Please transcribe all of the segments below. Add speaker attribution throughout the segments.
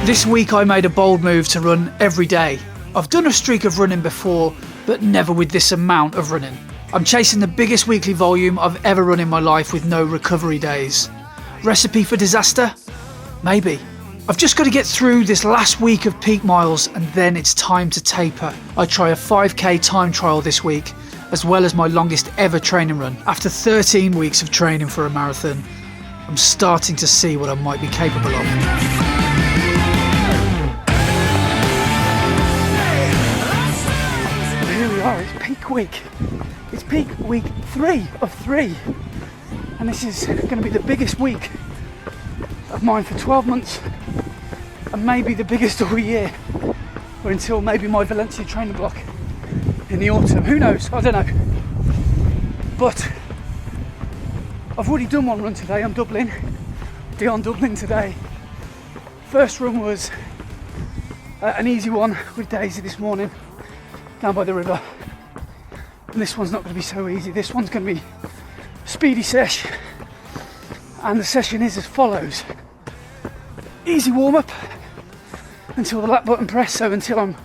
Speaker 1: This week I made a bold move to run every day. I've done a streak of running before, but never with this amount of running. I'm chasing the biggest weekly volume I've ever run in my life with no recovery days. Recipe for disaster? Maybe. I've just got to get through this last week of peak miles and then it's time to taper. I try a 5k time trial this week, as well as my longest ever training run. After 13 weeks of training for a marathon, I'm starting to see what I might be capable of. Here we are, it's peak week. It's peak week 3 of 3. And this is going to be the biggest week of mine for 12 months. And maybe the biggest all year. Or until maybe my Valencia training block in the autumn. Who knows? I don't know. But I've already done one run today. I'm Dublin today. First run was an easy one with Daisy this morning down by the river. And this one's not going to be so easy. This one's going to be speedy sesh. And the session is as follows. Easy warm up until the lap button press, so until I'm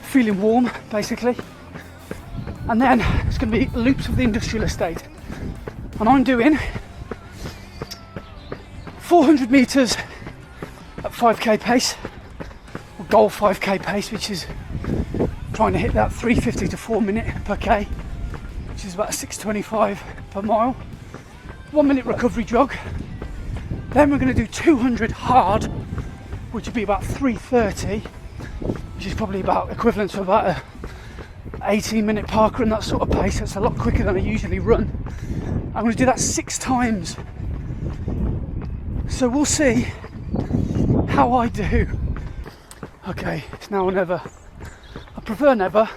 Speaker 1: feeling warm basically. And then it's going to be loops of the industrial estate. And I'm doing 400 metres at 5k pace, or goal 5k pace, which is trying to hit that 350 to 4 minute per k, which is about 625 per mile. 1 minute recovery jog. Then we're going to do 200 hard, which would be about 330, which is probably about equivalent to about a 18-minute park run, that sort of pace. That's a lot quicker than I usually run. I'm going to do that 6 times. So we'll see how I do. Okay, it's now or never. I prefer never,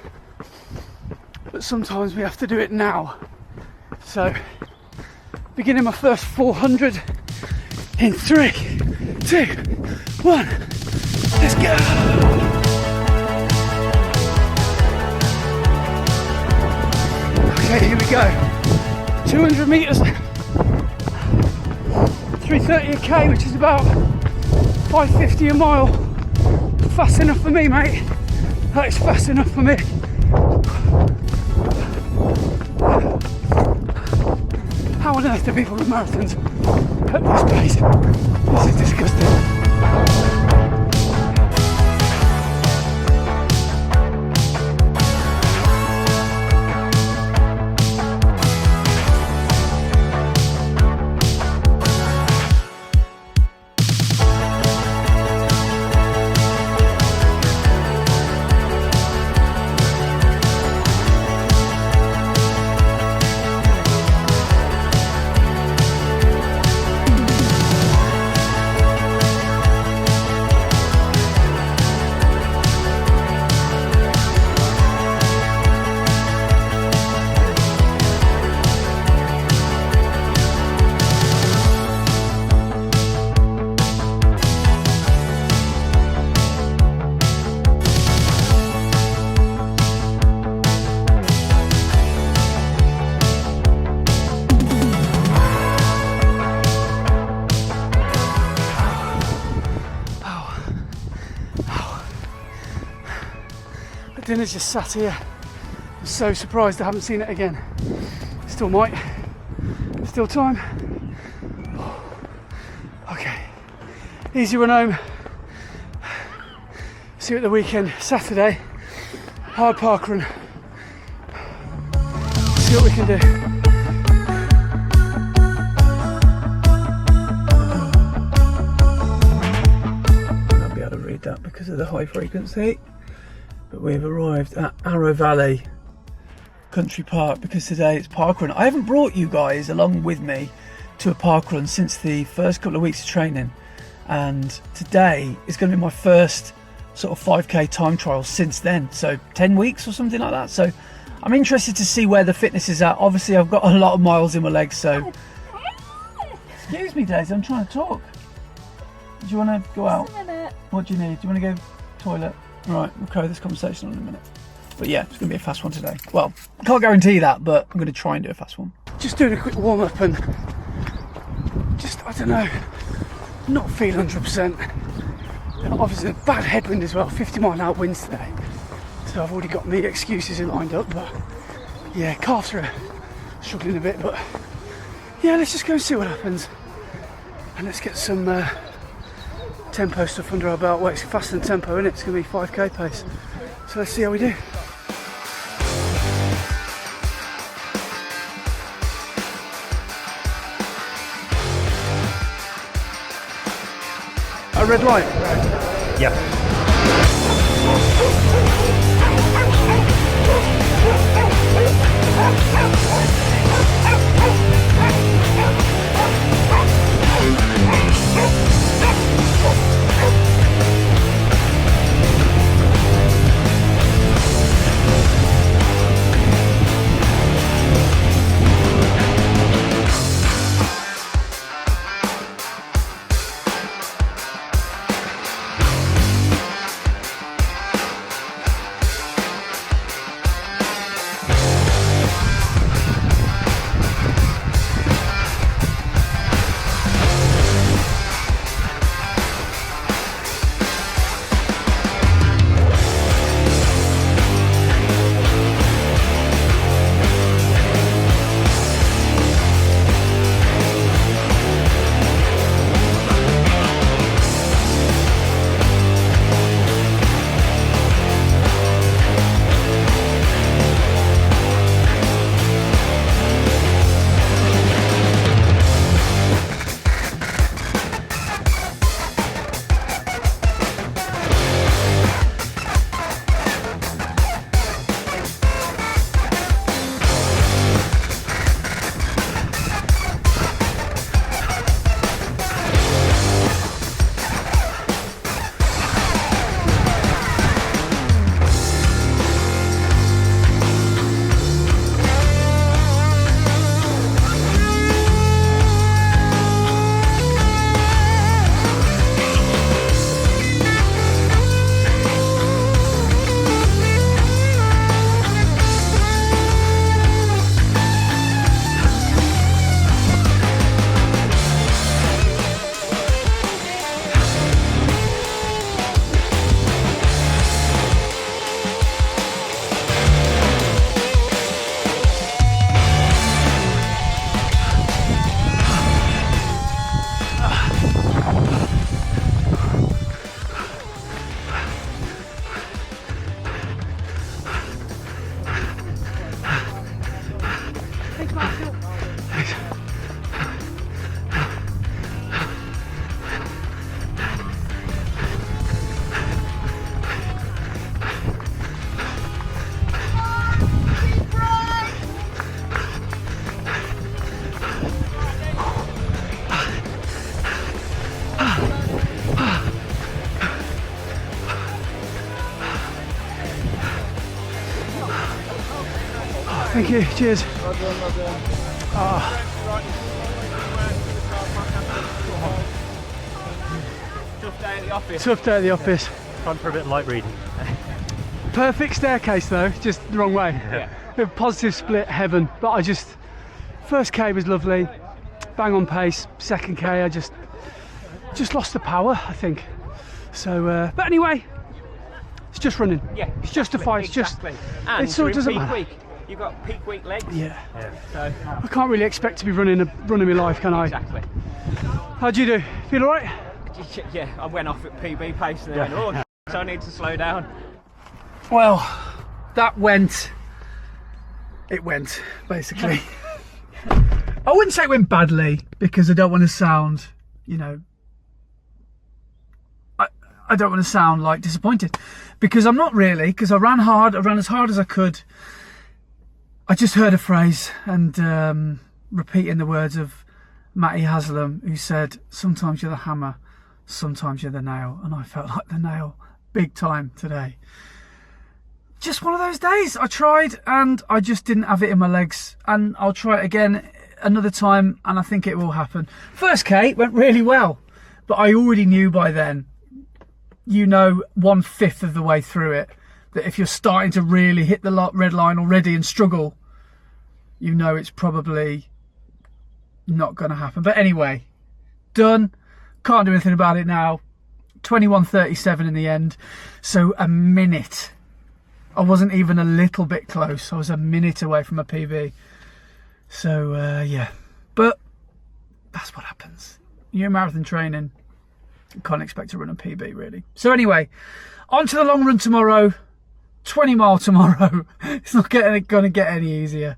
Speaker 1: but sometimes we have to do it now. So, beginning my first 400 in 3, 2, 1. Let's go. Okay, here we go. 200 metres, 330 a k, which is about 550 a mile. Fast enough for me, mate. That is fast enough for me. How on earth do people run marathons at this pace? This is disgusting. Dinner's just sat here. I'm so surprised I haven't seen it again. Still might. Still time. Okay. Easy run home. See you at the weekend. Saturday. Hard park run. See what we can do. I'll be able to read that because of the high frequency. But we've arrived at Arrow Valley Country Park because today it's parkrun. I haven't brought you guys along with me to a parkrun since the first couple of weeks of training, and today is going to be my first sort of 5k time trial since then, so 10 weeks or something like that. So I'm interested to see where the fitness is at. Obviously I've got a lot of miles in my legs, so excuse me Daisy, I'm trying to talk. Do you want to go out? What do you need? Do you want to go toilet? Right, we'll carry this conversation on in a minute. But yeah, it's going to be a fast one today. Well, I can't guarantee that, but I'm going to try and do a fast one. Just doing a quick warm up and just, I don't know, not feeling 100%. And obviously a bad headwind as well, 50-mile-an-hour winds today. So I've already got me excuses lined up, but yeah, calves are struggling a bit, but yeah, let's just go and see what happens. And let's get some tempo stuff under our belt. Well, it's faster than tempo, isn't it? It's going to be 5k pace. So let's see how we do. A red light?
Speaker 2: Yeah.
Speaker 1: Thank you, cheers.
Speaker 2: Well done, well done. Tough day at the office.
Speaker 1: Tough day at the office.
Speaker 2: Time for a bit of light reading.
Speaker 1: Perfect staircase though, just the wrong way.
Speaker 2: Yeah.
Speaker 1: A positive split, heaven. But I just, first K was lovely, bang on pace. Second K, I just lost the power, I think. So, but anyway, it's just running.
Speaker 3: Yeah,
Speaker 1: it's justified.
Speaker 3: Exactly.
Speaker 1: It's just,
Speaker 3: and
Speaker 1: it sort of doesn't
Speaker 3: peak
Speaker 1: matter.
Speaker 3: week. You've got peak week legs.
Speaker 1: Yeah.
Speaker 3: So
Speaker 1: I can't really expect to be running my life, can I?
Speaker 3: exactly.
Speaker 1: How'd you do? Feel all right?
Speaker 3: Yeah, I went off at PB pace and then went, oh, so I need to slow down.
Speaker 1: Well, that went. It went, basically. I wouldn't say it went badly because I don't want to sound, you know, I don't want to sound like disappointed because I'm not really, because I ran hard, I ran as hard as I could. I just heard a phrase and repeating the words of Matty Haslam, who said, sometimes you're the hammer, sometimes you're the nail. And I felt like the nail big time today. Just one of those days. I tried and I just didn't have it in my legs, and I'll try it again another time and I think it will happen. First K went really well, but I already knew by then, you know, 1/5 of the way through it, that if you're starting to really hit the red line already and struggle, you know it's probably not going to happen. But anyway, done. Can't do anything about it now. 21:37 in the end, so a minute. I wasn't even a little bit close. I was a minute away from a PB. So yeah, but that's what happens. You're marathon training, you can't expect to run a PB really. So anyway, on to the long run tomorrow. 20 mile tomorrow. It's not going to get any easier.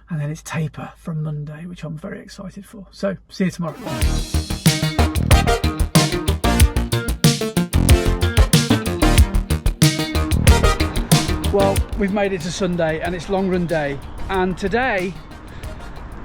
Speaker 1: And then it's taper from Monday, which I'm very excited for. So see you tomorrow. Well, we've made it to Sunday and it's long run day. And today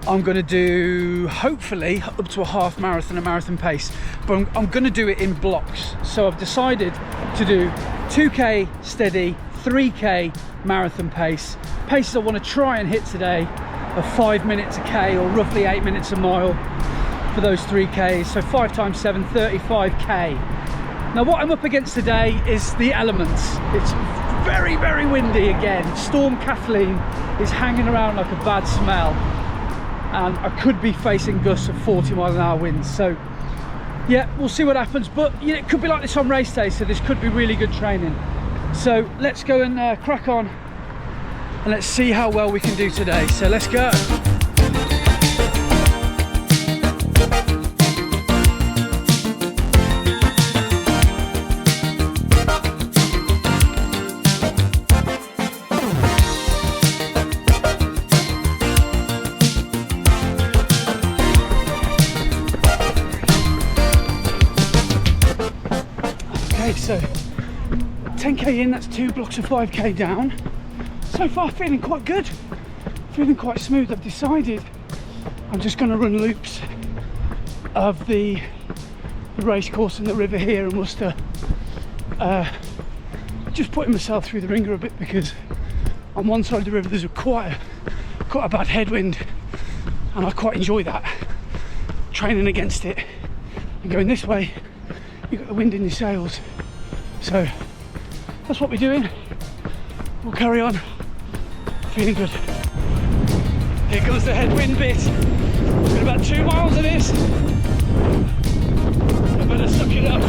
Speaker 1: I'm going to do, hopefully, up to a half marathon, a marathon pace. But I'm going to do it in blocks. So I've decided to do 2K steady, 3K marathon pace. Paces I want to try and hit today are 5 minutes a K, or roughly 8 minutes a mile for those 3Ks. So 5 times 7, 35K. Now what I'm up against today is the elements. It's very, very windy again. Storm Kathleen is hanging around like a bad smell. And I could be facing gusts of 40 mile an hour winds. So yeah, we'll see what happens. But you know, it could be like this on race day, so this could be really good training. So let's go and crack on and let's see how well we can do today. So let's go. Okay, so 10K in, that's 2 blocks of 5K down. So far feeling quite good, feeling quite smooth. I've decided I'm just going to run loops of the race course and the river here in Worcester. Just putting myself through the ringer a bit, because on one side of the river there's quite a bad headwind, and I quite enjoy that, training against it. And going this way, you've got the wind in your sails. So that's what we're doing. We'll carry on. Feeling good. Here comes the headwind bit. We've got about 2 miles of this. I better suck it up.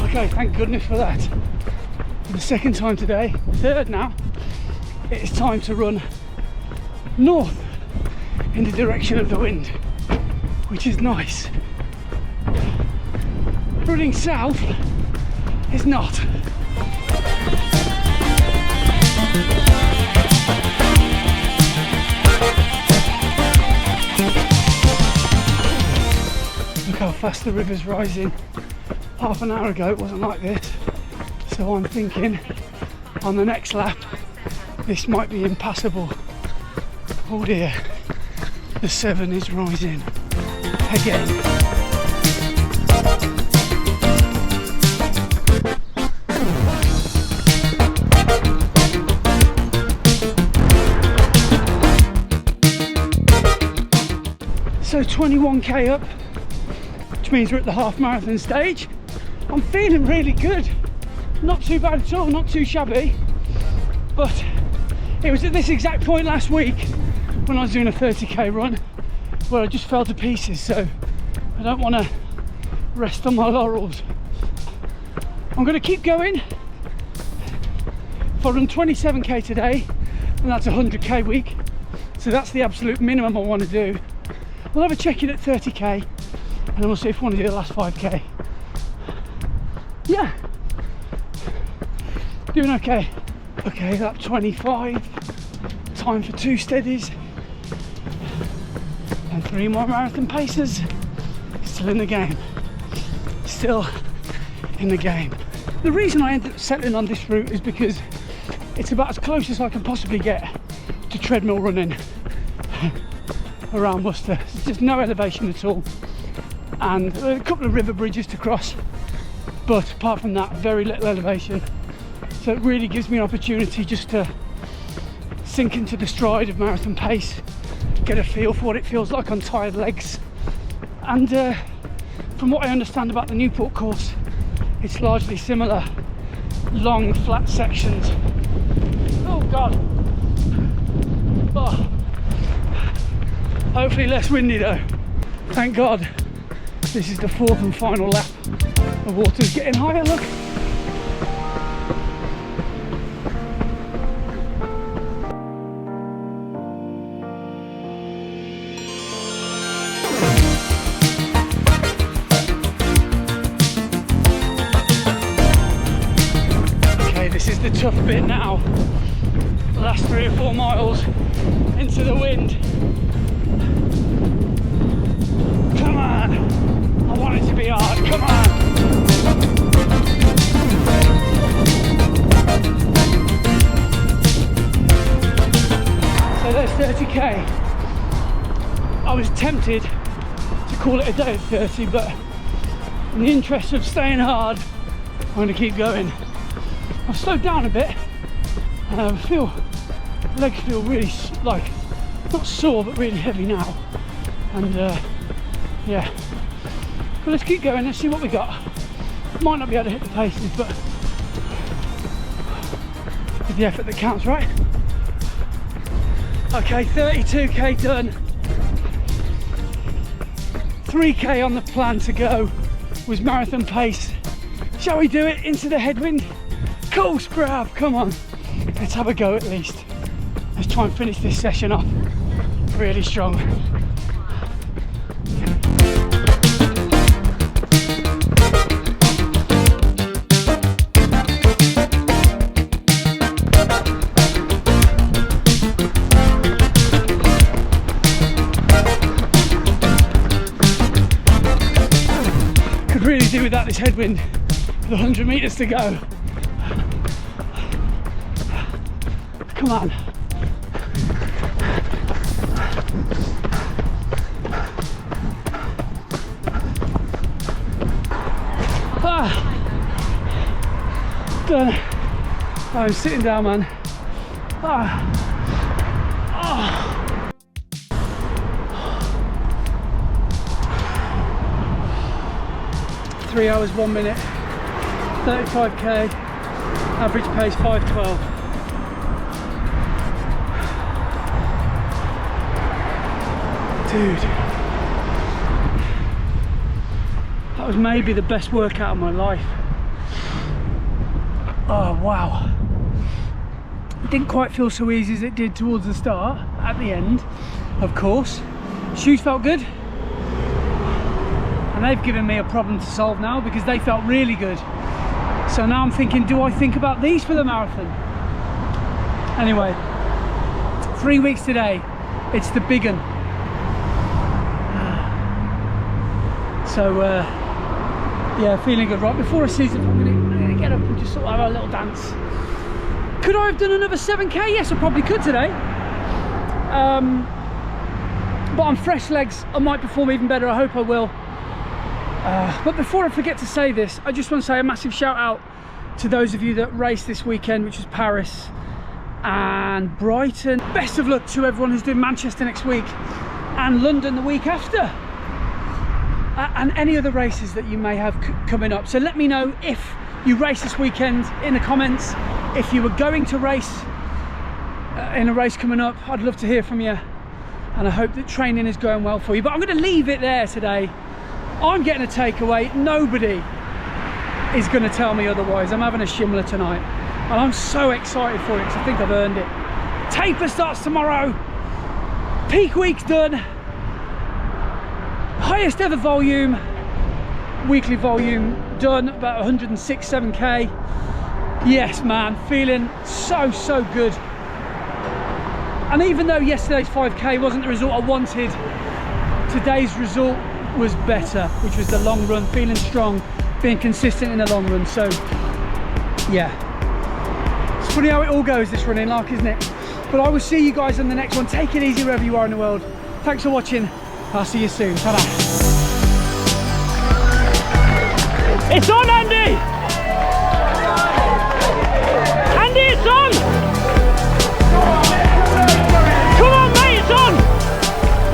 Speaker 1: Okay, thank goodness for that. For the second time today, third now, it is time to run north in the direction of the wind, which is nice. Running south is not. Look how fast the river's rising. Half an hour ago it wasn't like this, so I'm thinking on the next lap this might be impassable. Oh dear, the Severn is rising again. So 21k up, which means we're at the half marathon stage. I'm feeling really good. Not too bad at all, not too shabby. But it was at this exact point last week when I was doing a 30k run where I just fell to pieces, so I don't want to rest on my laurels. I'm going to keep going. If I run 27k today, then that's a 100k week, so that's the absolute minimum I want to do. We'll have a check in at 30k and then we'll see if we want to do the last 5k. Yeah, doing okay. Okay, lap 25, time for 2 steadies and 3 more marathon paces. Still in the game, still in the game. The reason I ended up settling on this route is because it's about as close as I can possibly get to treadmill running around Worcester. There's just no elevation at all, and a couple of river bridges to cross, but apart from that, very little elevation. So it really gives me an opportunity just to sink into the stride of marathon pace, get a feel for what it feels like on tired legs. And from what I understand about the Newport course, it's largely similar long flat sections. Oh God. Oh. Hopefully less windy though. Thank God. This is the 4th and final lap. The water's getting higher, look. Okay, this is the tough bit now. The last 3 or 4 miles into the wind. Come on! I want it to be hard, come on! So there's 30k. I was tempted to call it a day at 30, but in the interest of staying hard, I'm going to keep going. I've slowed down a bit, and legs feel really, like, not sore, but really heavy now. And yeah, but let's keep going, let's see what we got. Might not be able to hit the paces, but it's the effort that counts, right? Okay, 32k done. 3k on the plan to go was marathon pace. Shall we do it into the headwind? Cool, Sprav, come on. Let's have a go at least. Let's try and finish this session off really strong. Could really do without this headwind with 100 meters to go. Come on. Done. I'm sitting down, man. 3 hours 1 minute, 35k, average pace 5:12. Dude, that was maybe the best workout of my life. Oh wow, it didn't quite feel so easy as it did towards the start. At the end, of course, shoes felt good, and they've given me a problem to solve now because they felt really good. So now I'm thinking, do I think about these for the marathon? Anyway, 3 weeks today, it's the big one. So yeah, feeling good. Right before I season, I'm gonna get up and just sort of have a little dance. Could I have done another 7k? Yes, I probably could today. But on fresh legs, I might perform even better. I hope I will. But before I forget to say this, I just want to say a massive shout out to those of you that raced this weekend, which was Paris and Brighton. Best of luck to everyone who's doing Manchester next week and London the week after. And any other races that you may have coming up. So let me know if you race this weekend in the comments. If you were going to race in a race coming up, I'd love to hear from you. And I hope that training is going well for you. But I'm going to leave it there today. I'm getting a takeaway. Nobody is going to tell me otherwise. I'm having a shimmer tonight. And I'm so excited for it because I think I've earned it. Taper starts tomorrow. Peak week's done. Highest ever volume, weekly volume done, about 106.7k. Yes, man, feeling so good. And even though yesterday's 5k wasn't the result I wanted, today's result was better, which was the long run, feeling strong, being consistent in the long run. So yeah, it's funny how it all goes, this running, like, isn't it? But I will see you guys on the next one. Take it easy wherever you are in the world. Thanks for watching. I'll see you soon. Ta-da. It's on, Andy! Andy, it's on! Come on, mate, it's on!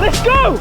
Speaker 1: Let's go!